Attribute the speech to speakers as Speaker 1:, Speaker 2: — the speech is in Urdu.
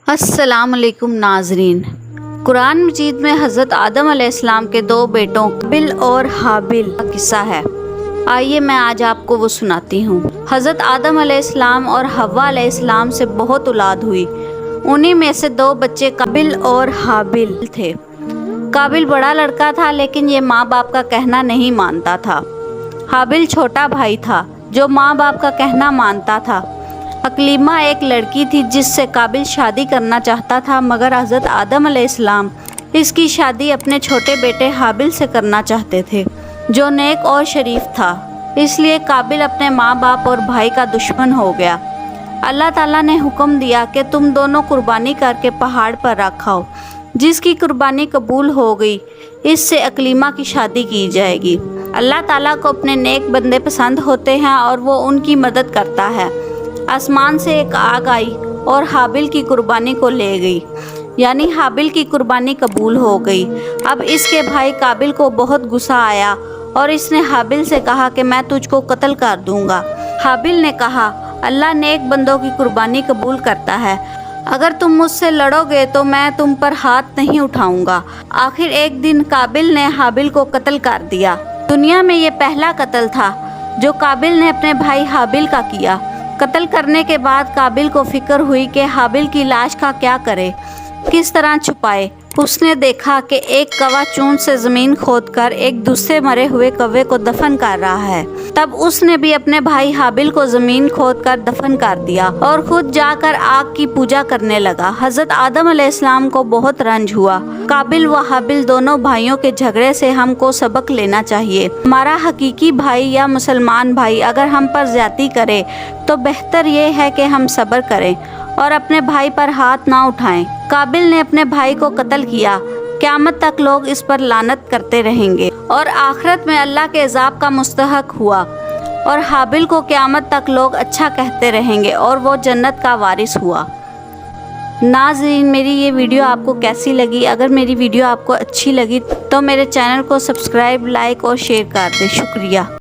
Speaker 1: السلام علیکم ناظرین، قرآن مجید میں حضرت آدم علیہ السلام کے دو بیٹوں قابل اور حابل کا قصہ ہے۔ آئیے میں آج آپ کو وہ سناتی ہوں۔ حضرت آدم علیہ السلام اور حوا علیہ السلام سے بہت اولاد ہوئی۔ انہی میں سے دو بچے قابل اور حابل تھے۔ قابل بڑا لڑکا تھا لیکن یہ ماں باپ کا کہنا نہیں مانتا تھا۔ حابل چھوٹا بھائی تھا جو ماں باپ کا کہنا مانتا تھا۔ اکلیمہ ایک لڑکی تھی جس سے قابل شادی کرنا چاہتا تھا، مگر حضرت آدم علیہ السلام اس کی شادی اپنے چھوٹے بیٹے حابل سے کرنا چاہتے تھے جو نیک اور شریف تھا۔ اس لیے قابل اپنے ماں باپ اور بھائی کا دشمن ہو گیا۔ اللہ تعالیٰ نے حکم دیا کہ تم دونوں قربانی کر کے پہاڑ پر رکھاؤ۔ جس کی قربانی قبول ہو گئی اس سے اکلیمہ کی شادی کی جائے گی۔ اللہ تعالیٰ کو اپنے نیک بندے پسند ہوتے ہیں اور وہ ان کی مدد کرتا ہے۔ آسمان سے ایک آگ آئی اور حابل کی قربانی کو لے گئی، یعنی حابل کی قربانی قبول ہو گئی۔ اب اس کے بھائی قابل کو بہت غصہ آیا اور اس نے حابل سے کہا کہ میں تجھ کو قتل کر دوں گا۔ حابل نے کہا اللہ نیک بندوں کی قربانی قبول کرتا ہے، اگر تم مجھ سے لڑو گے تو میں تم پر ہاتھ نہیں اٹھاؤں گا۔ آخر ایک دن قابل نے حابل کو قتل کر دیا۔ دنیا میں یہ پہلا قتل تھا جو قابل نے اپنے بھائی حابل کا کیا۔ قتل کرنے کے بعد قابل کو فکر ہوئی کہ حابل کی لاش کا کیا کرے، کس طرح چھپائے۔ اس نے دیکھا کہ ایک کوا چون سے زمین کھود کر ایک دوسرے مرے ہوئے کوے کو دفن کر رہا ہے۔ تب اس نے بھی اپنے بھائی حابل کو زمین کھود کر دفن کر دیا اور خود جا کر آگ کی پوجا کرنے لگا۔ حضرت آدم علیہ السلام کو بہت رنج ہوا۔ قابل و حابل دونوں بھائیوں کے جھگڑے سے ہم کو سبق لینا چاہیے۔ ہمارا حقیقی بھائی یا مسلمان بھائی اگر ہم پر زیادتی کرے تو بہتر یہ ہے کہ ہم صبر کریں اور اپنے بھائی پر ہاتھ نہ اٹھائیں۔ قابل نے اپنے بھائی کو قتل کیا، قیامت تک لوگ اس پر لعنت کرتے رہیں گے اور آخرت میں اللہ کے عذاب کا مستحق ہوا، اور حابل کو قیامت تک لوگ اچھا کہتے رہیں گے اور وہ جنت کا وارث ہوا۔ ناظرین، میری یہ ویڈیو آپ کو کیسی لگی؟ اگر میری ویڈیو آپ کو اچھی لگی تو میرے چینل کو سبسکرائب، لائک اور شیئر کر دیں۔ شکریہ۔